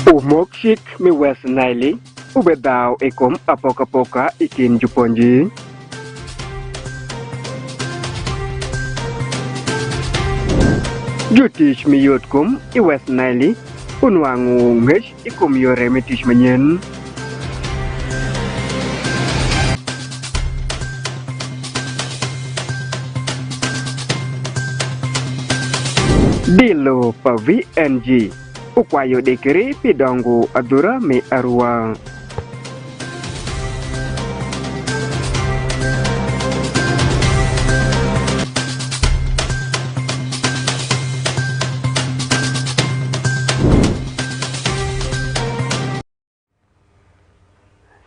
Umokshik mi West Nile, ubedao ekom apoka ikin juponji. Jutish mi yotkum I West Nile, unwangu ngesh ikum yore mitish manyen. Dilo pa VNG. Ukwayo dekiri pidongo adura mi arua.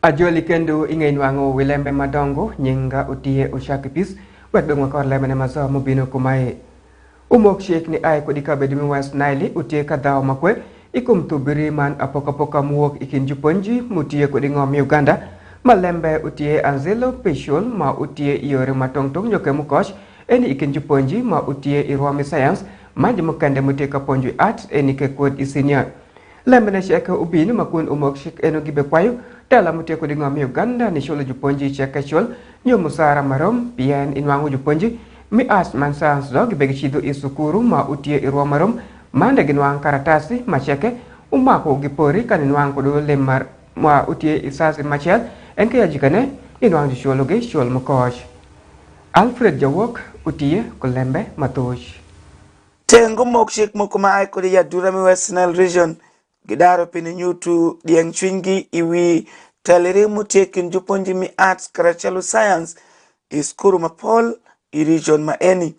Ajoli kendo ingin wango wilembe madongo nyinga utie ushakipis wedongo kwa lemene mazo mubino kumae. Umok shek ni ay kodi kabe dimi West Nile utie kadao makwe ikum tubiri man apoka muwok ikin juponji mutie kodi ngom Uganda malembe utie anzelo peshol ma utie iore matongtong nyoke mukosh eni ikin juponji ma utie irwami science manje mukande mutie kaponji art eni ke kod isinia lembe shek ubini makun umok shek eno gibe kwayo dalam mutie kodi ngom Uganda ni sholo juponji cheke shol nyo musara marom pien inwangu juponji mi as mansans dog begichido isukuru ma utie irwamarom mande ginwang karatasi macheke umako gipori kaninwang kodo lemar ma utie isasi machel enke yajikane inwang shologe shol mukosh Alfred Jawok utie kolembe matosh tengo mokshik mokuma ay kodi ya Durami West Nile region gidaro pini nyutu diang chwingi iwi taleri mutie kinjuponji mi arts karachelu science iskuru mapol I region maeni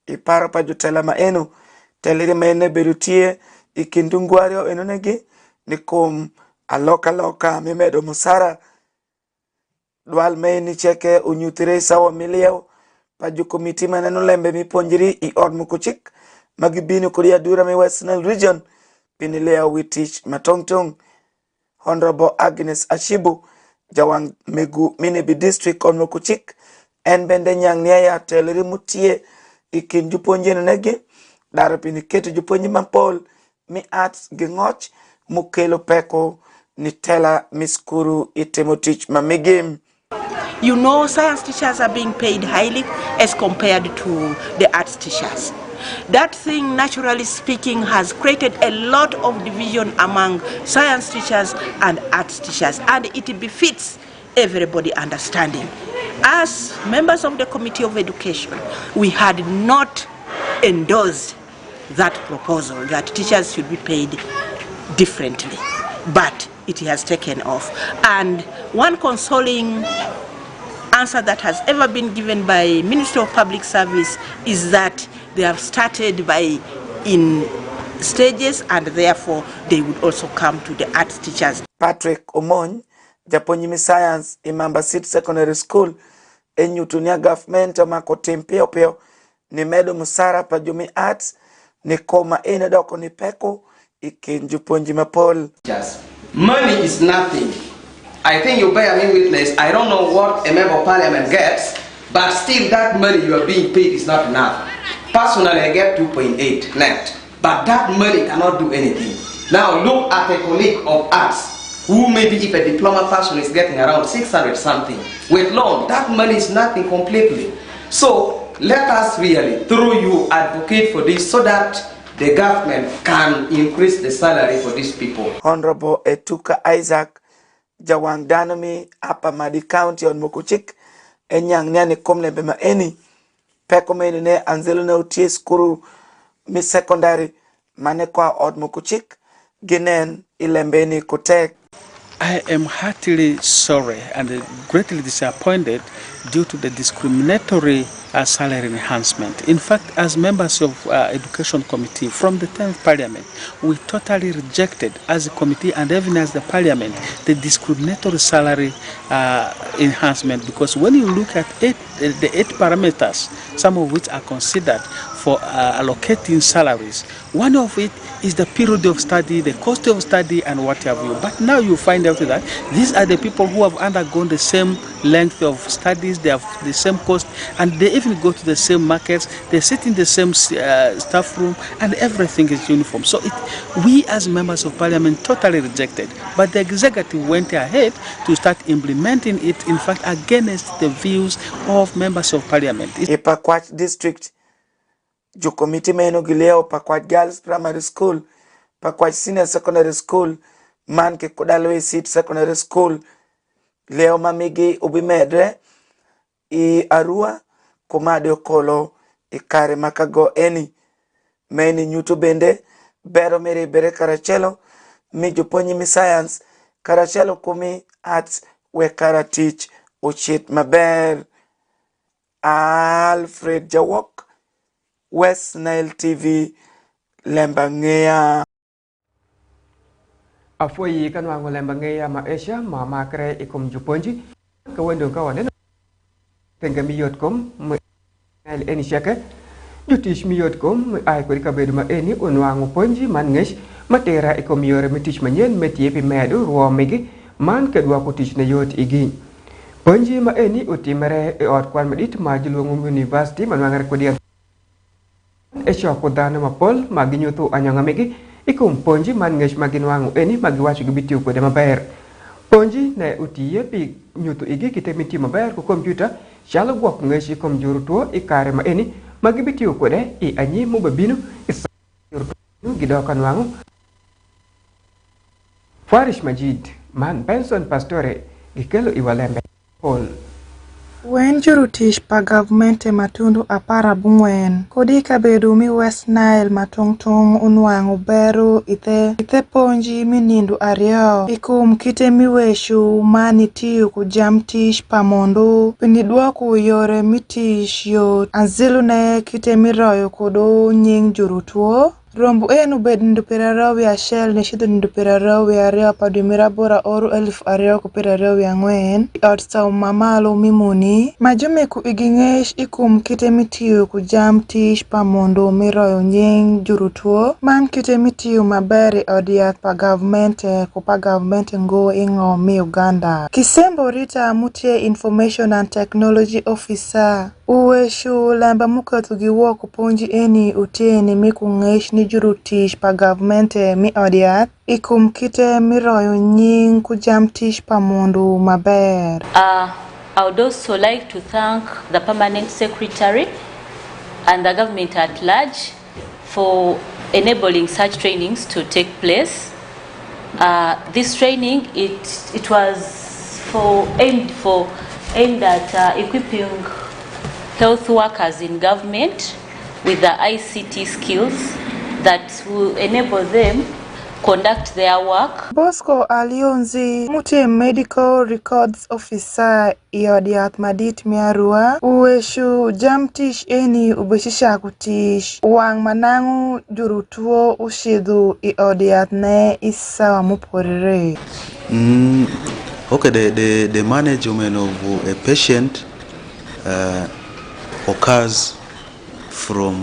I para pa jutela maenu teleri maene berutie I kindungwario enonegi nikum aloka mimedo musara dwal maeni cheke unyutire sawa milio pa jukomiti manenu lembe miponjiri I ormukuchik magibini kuria Durami West Nile region pinilea witich matongtong Honorable Agnes Ashibu jawang megu minebi district ormukuchik en bende nyang niya ya teleri mutie ikin juponji nege darapini ketu juponji mampol mi arts gengoch mukelo peko ni tela miskuru itemotich mamigim. You know, science teachers are being paid highly as compared to the arts teachers. That thing, naturally speaking, has created a lot of division among science teachers and arts teachers, and it befits everybody understanding. As members of the Committee of Education, we had not endorsed that proposal that teachers should be paid differently, but it has taken off. And one consoling answer that has ever been given by Minister of Public Service is that they have started in stages, and therefore they would also come to the arts teachers. Patrick Omony, Japonyimi Science Imamba City Secondary School, enyutunia government amako tempeo peo ni medo musara pa jumi arts ni koma ene doko ni peko ikinjuponji mapol. Money is nothing. I think you bear me witness. I don't know what a member of parliament gets, but still that money you are being paid is not enough. Personally, I get 2.8 net, but that money cannot do anything. Now look at a colleague of us who maybe if a diploma person is getting around 600 something with loan, that money is nothing completely. So let us really, through you, advocate for this so that the government can increase the salary for these people. Honorable Etuka Isaac, Jawang Danami, Upper Madi County on Mukuchik, Enyang Nyani Komle Bema Eni, Pekomene ne Anzeluna Utie Skuru, Miss Secondary, Manekwa Od Mukuchik, Ginen, Ilembeni Kutek. I am heartily sorry and greatly disappointed due to the discriminatory salary enhancement. In fact, as members of Education Committee from the 10th Parliament, we totally rejected as a committee and even as the Parliament the discriminatory salary enhancement, because when you look at the 8 parameters, some of which are considered for allocating salaries. One of it is the period of study, the cost of study, and what have you. But now you find out that these are the people who have undergone the same length of studies, they have the same cost, and they even go to the same markets, they sit in the same staff room, and everything is uniform. So we as members of parliament totally rejected, but the executive went ahead to start implementing it, in fact, against the views of members of parliament. Pakwach district, jo committee meno gileo Pakwach Girls Primary School, Pakwach Senior Secondary School, man ke Kodalwe Seat Secondary School, leo mamigi ubimedre, I Arua, Komade Okolo, I Kare Makago Eni, meni nyuto bende, bero mere bere Karachelo, mi joponyi mi science, Karachelo kumi arts, we kara teach, uchit maber. Alfred Jawok, West Nile TV, LEMB ANGEYA. Afoi kan wango LEMB ANGEYA ma Asia ma makre ikom juponji ka wendo ka wane penga miyot kom mu eni shake jutish miyot kom ay ko ka bedu ma eni onwango ponji man ngesh matera ikom yore mitish manyen metie pi medu ruomigi man kedwa ko tich ne yot igi ponji ma eni utimere e ot kwan medit ma jilungu university manwangare ko dia e choko dana mapol maginyuto anyangamigi ikum ponji man ngesh maginwangu eni magiwacho gibitio ko de maber ponji ne utiye pi nyuto igi kitemiti maber ko computer chalo gwak ngesh ikom juruto ikare ma eni magibitio ko de I anyi mo babino juruto gidokan wangu Farish Majid man Benson Pastore gikelo iwalembe Paul Wen jurutish pa governmente matundu apara bungwen kodi kabedu mi West Nile matongtong unwangu beru ite ponji minindu ario ikum kite miweshu mani tiyu kujamtish pamondu pinidwaku yore mitish yo anzilu ne kite miroyo kodo nying jurutuo Rombu enu bed ndupirarawi ya shell ni shido ndupirarawi ya rea padu mirabora oru 1000 kupirarawi ya ngwen Otsa umamalo mimuni Majume ku igingesh ikum kite mitiyu kujam tish pamondo miroyo nyeng jurutuo Man kite mitiyu maberi odiat pa governmente kupa governmente ngo ingo mi Uganda Kisembo Rita Mutie Information and Technology Officer Uweshu lamba mukatu giwo kuponji eni utieni miku ngesh ni jurutish pa governmente mi odiat ikum kite miroyo nying kujamtish pa mundu maber. I would also like to thank the Permanent Secretary and the government at large for enabling such trainings to take place. This training, it was aimed at equipping health workers in government with the ICT skills that will enable them conduct their work. Bosco Alionzi, Mutie Medical Records Officer Iodiat Madit Miarua, Uweshu Jamtish eni ubeshisha kutish, Wang Manangu Jurutuo Ushidu Iodiat ne Isa Muporire. Okay, the management of a patient occurs from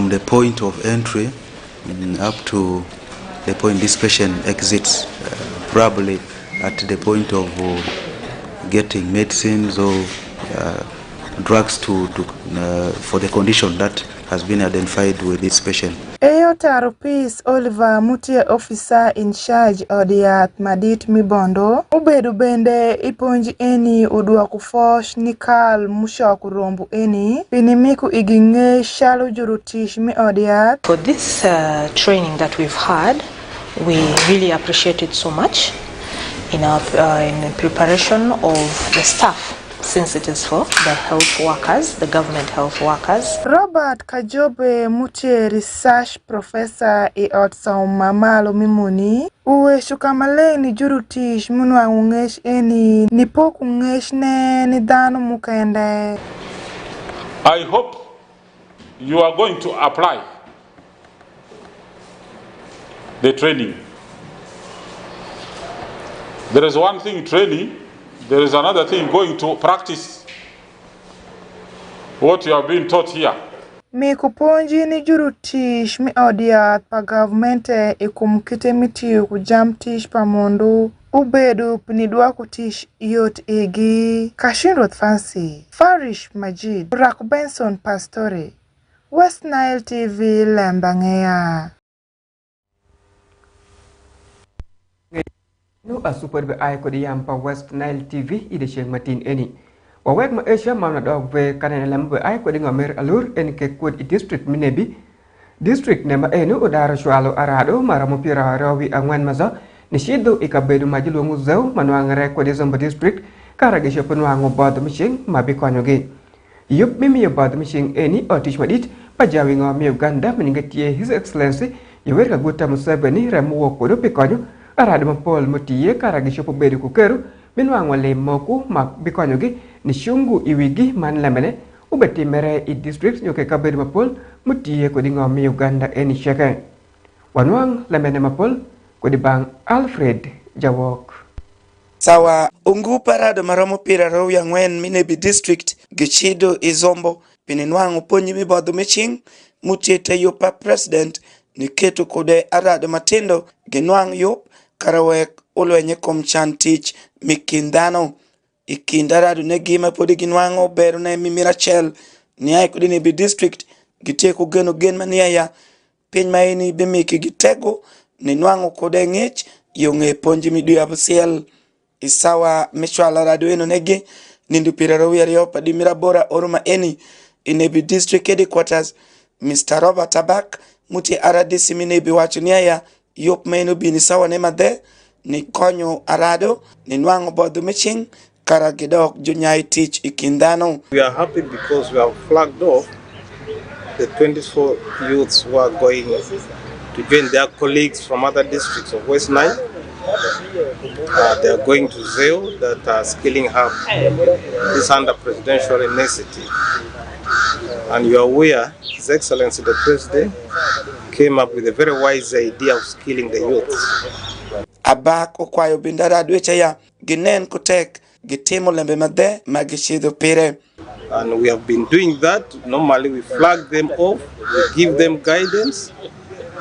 the point of entry up to the point this patient exits, probably at the point of getting medicines or drugs for the condition that has been identified with this patient. Eyotaro Peace Oliver Mutie Officer in charge Odiat Madit Mibondo ubedu bende iponji eni udua kufosh nikal musha kurombu eni pinimiku iginge shalo jurutish mi Odiat. For this training that we've had, we really appreciate it so much in our in preparation of the staff, since it is for the health workers, the government health workers. Robert Kajobe Mutie Research Professor Otsa umamalo mimuni uwe shukamale ni jurutish munwa ungesh eni nipoku ungesh ne nidano mukende. I hope you are going to apply the training. There is one thing training, there is another thing going to practice what you have been taught here. Mi kuponji ni juru tish mi odiath pa gavmente ikum kite mitiyo kujam tish pa mondu ubedu pinidwaku tish yot igi Kashinroth Fancy Farish Majid Rak Benson Pastore West Nile TV LEMB ANGEYA Nu a super be ay ko di yampa West Nile TV ide Sheikh Matin eni. Wawek ma Asia ma na dog ve kanene lambe ay ko di ngomer alur en ke kod i district minebi. District ne ma enu udara shwalo arado mara mo pira rawi angwan maza ni shido ikabedu majilu muzeu manuangare ko di Zomba district karage shepunwango bod mishing mabi konyoge. Yup mimi bod mishing eni otish madit pajawi ngo mi Uganda meningetie His Excellency Yoweri Kaguta Museveni remu wokodo pikonyo arado mapol motiye karagi shopo bedu kukeru minwango le moku mak bikonyogi ni shungu iwigi man lemene ubeti mere i district nyoke kabedu mapol motiye ko dingo mi Uganda eni sheke wanwang lemene mapol ko di bang Alfred Jawok sawa ungu parado maromo pira row ya ngwen minebi district gichido izombo pininwango ponyi mi bodu miching mutiete yopa president ni ketu kode arado matindo ginwang yop karawek ulwenye komchan tich mikindano ikindarado ne gima podi ginwango beru na mimirachel ni ay kudi ni bi district giteku geno gen maniaya piny maini bimiki gitego ni nwango kode ngich yonge ponji midu ya busiel isawa mechwala radio eno negi nindu piraro yario padi mirabora oruma eni inebi district headquarters Mr. Robert Tabak muti aradisi minebi wachuniaya yop menu bini sawa nema de ni konyo arado ni nwango bodu meching karagidok junyai teach ikindano. We are happy because we have flagged off the 24 youths who are going to join their colleagues from other districts of West Nile. They are going to Zeo that are scaling up this under presidential initiative. And you are aware, His Excellency the President came up with a very wise idea of skilling the youths. Abak okwayo bindara dweche ya ginen kutek gitimo lembe made magishido pire. And we have been doing that. Normally we flag them off, we give them guidance,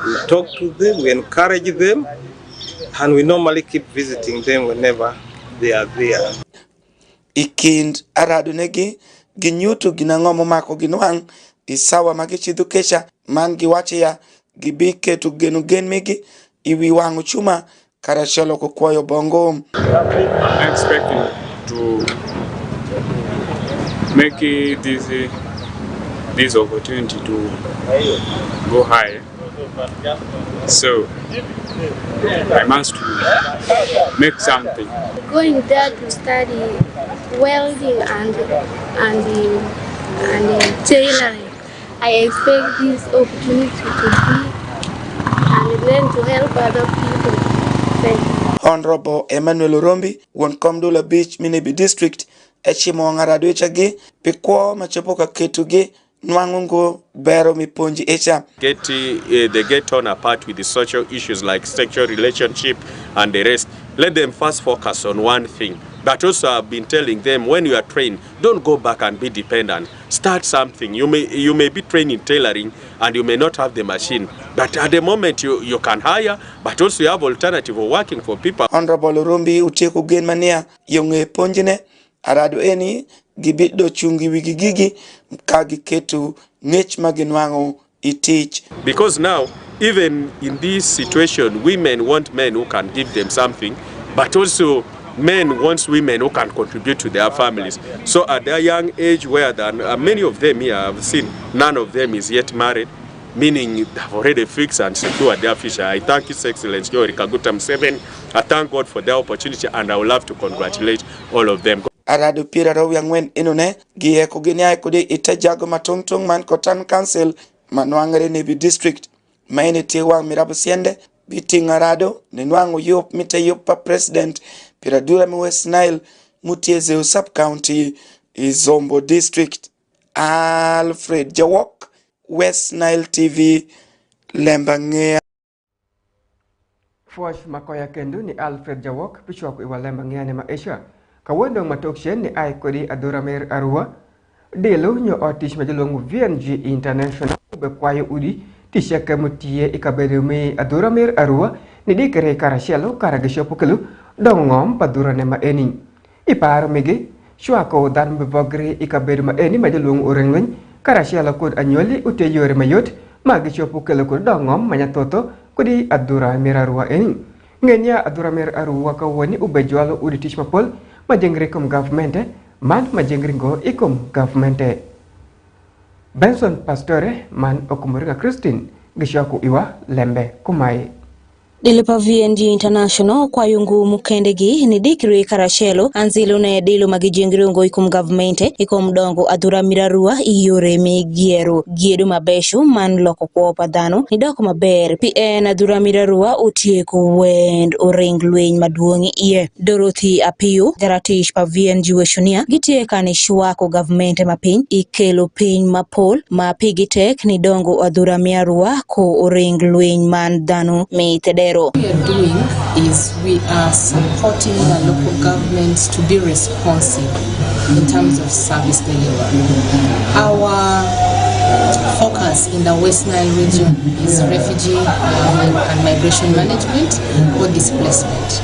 we talk to them, we encourage them, and we normally keep visiting them whenever they are there. Ikind arado negi ginyutu ginangomo mako ginwang isawa magichidu kesha mangi wache ya gibike tu genu gen megi iwi wangu chuma karasholo kukwayo bongo. I'm expecting to make this opportunity to go high. So I must make something. Going there to study welding and tailoring. I expect this opportunity to be and then to help other people. Thank you. Honorable Emmanuel Rombi won Komdola Beach Minebi District echimo ngaradwechagi pikwo machopoka ketugi nwangungo bero miponji echa. They get on apart with the social issues like sexual relationship and the rest. Let them first focus on one thing. But also I've been telling them, when you are trained, don't go back and be dependent. Start something. You may be trained in tailoring and you may not have the machine. But at the moment you can hire, but also you have alternative of working for people. Honorable Rumbi uteku gen mania yonge ponjine arado eni gibido chungi wigigigi mkagi ketu ngech maginwango itich. Because now, even in this situation, women want men who can give them something, but also men want women who can contribute to their families. So at their young age, where many of them here I've seen, none of them is yet married, meaning they've already fixed and secured their future. I thank His Excellency Yoweri Kaguta Museveni. I thank God for their opportunity, and I would love to congratulate all of them. Arado pira raw yangwen inone giye kugenya kude itajago matongtong man kotan council manwangare nebi district maine tiwa mirabu siende biting arado nenwango yop mita yopa president piradura mi West Nile mutieze sub county Zombo district. Alfred Jawok, West Nile TV, LEMB ANGEYA. Fosh makoya kendu ni Alfred Jawok pichwa ku iwa LEMB ANGEYA ni maisha kawendo matokshen ni ay kodi aduramer arua delu nyo otish majalong VNG International ube kwayo udi tisha kemutie ikabedume aduramir arua nidi kere karashelo karagisho pukelu dongom padurane ma eni iparo mege shwako dan bevogre ikabeduma eni majalong urengwen karashelo kud anyoli ute yore mayot magisho pukelu kud dongom manyatoto kudi aduramir arua eni ngenya aduramir arua kawani ube jwalo udi tish mapol majengre kum government man majengringo ikum government Benson Pastore man okumurika Christine gishaku iwa lembe kumai Dilipa VNG International kwa yungu mukendegi ni dikiri karashelo anzilo na dilo magijengirungo ikum government ikum dongo adura mirarua iyore me giero giedu mabeshu man loko kwa padano ni doko maber PN adura mirarua utieku wend orenglweny maduongi iye Dorothy Apio jaratish pa VNG weshonia gitieka ni shwako government mapiny ikelo piny mapol mapigitek ni dongo adura mirarua ko orenglweny man dano me tede What we are doing is we are supporting the local governments to be responsive in terms of service delivery. Our focus in the West Nile region is refugee and migration management or displacement.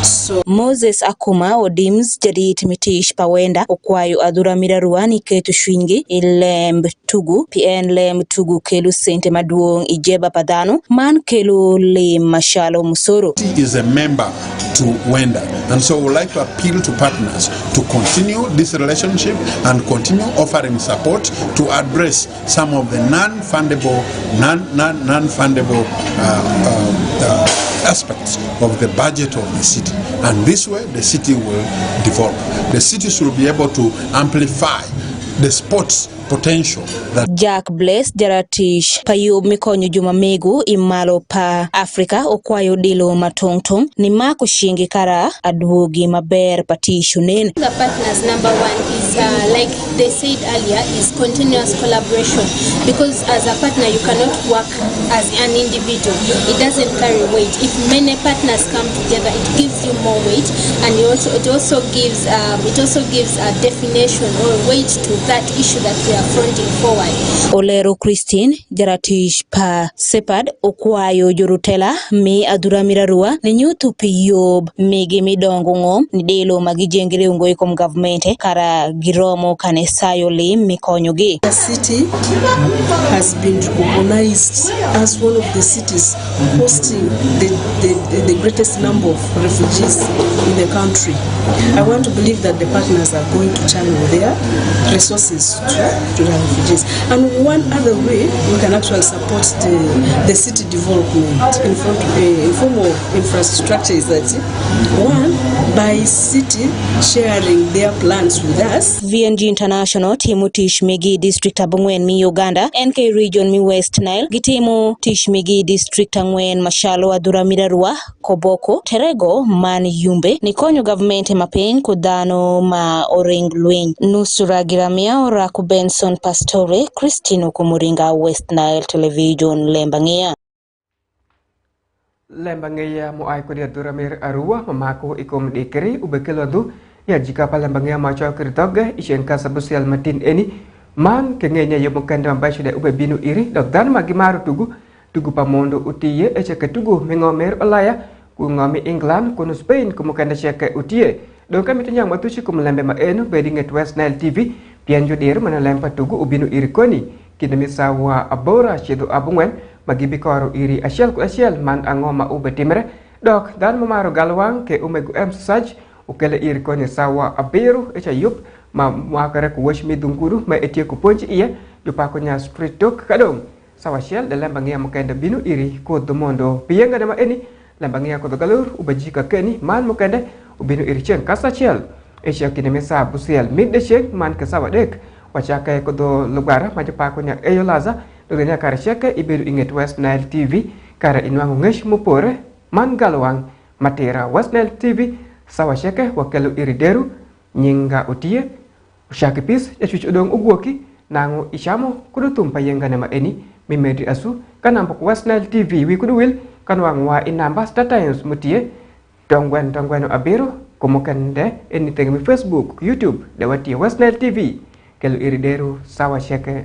So Moses Akuma odims jadit mitish pawenda okwayo adura miraruani ketu shwingi LEMB tugu PN LEMB tugu kelu sente maduong ijeba padano man kelu le mashalo musoro is a member to Wenda, and so we would like to appeal to partners to continue this relationship and continue offering support to address some of the non-fundable aspects of the budget of the city, and this way the city will develop. The city should be able to amplify the sports potential that Jack Bless jaratish payo mikonyo jumamegu imalo pa Africa okwayo dilo matongtong ni mako shingi kara aduogi maber patishu nene. The partners, number one is like they said earlier, is continuous collaboration, because as a partner you cannot work as an individual. It doesn't carry weight. If many partners come together, it gives you more weight, and it also gives a definition or weight to that issue that we are fronting forward. Olero Christine jaratish pa Sepad okwayo jorutela mi adura mirarua ni nyutu piyob migi midongo ngom ni delo magijengire ungo ikom government kara giromo kanesayo li mikonyogi. The city has been recognized as one of the cities hosting the greatest number of refugees in the country. I want to believe that the partners are going to channel their resources to the refugees. And one other way we can actually support the city development in form of infrastructure is that one, by city sharing their plans with us. VNG International timu Tishmigi District Abungwen mi Uganda, NK Region mi West Nile, gitimu Tishmigi District Angwen Mashalo Adura Mirarua, Koboko, Terego, Man Yumbe, Nikonyo Government Mapeng Kudano ma Orenglweny, Nusura Giramia Oraku Benson Pastore, Christine Okumuringa, West Nile Television, LEMB ANGEYA. LEMB ANGEYA muai ko dia duramir arua mamako ikom dikeri ubekeladu ya jika pa LEMB ANGEYA macho kiritoge ishenka sabusial matin eni man kengenya yomukande mambasho de ube binu iri dokdan magimaru tugu pamondo utiye echeke tugu mengomer olaya ku ngomi England kuno Spain kumukande cheke utiye don kami tunyang matushi kumlembe maenu bedinget West Nile TV pianjo dir mana lempa tugu ubinu iri koni kidemi sawa abora chedu abungwen magibikoro iri asial ku asial man angoma ube timre dok dan mamaro galwang ke umegu saj ukele iri koni sawa aberu echa yup ma makare ku washmi dunguru ma etie ku ponchi iya yupakonya street dog kadong sawa shell de LEMB ANGEYA mukende binu iri ko domondo piyenga dama eni LEMB ANGEYA ko galur ubajika keni man mukende ubinu iri chen kasa shell echa kidemi sa busial midde shek man ke sawa dek wachaka ko do lugara majupakonya eyolaza dogenya kare sheke iberu inget West Nile TV kare inwangu ngesh mupore man galwang matera West Nile TV sawa sheke wakelu iri deru nyinga utie ushaki pis ya chuchu dong ugwoki nangu ishamo kudutum payenga nama eni mimedi asu kanampok West Nile TV wikuduwil kanwang wa inamba statayens mutie tongwen abiru kumukende anything mi Facebook YouTube dewati West Nile TV kelu irideru sawa cheke.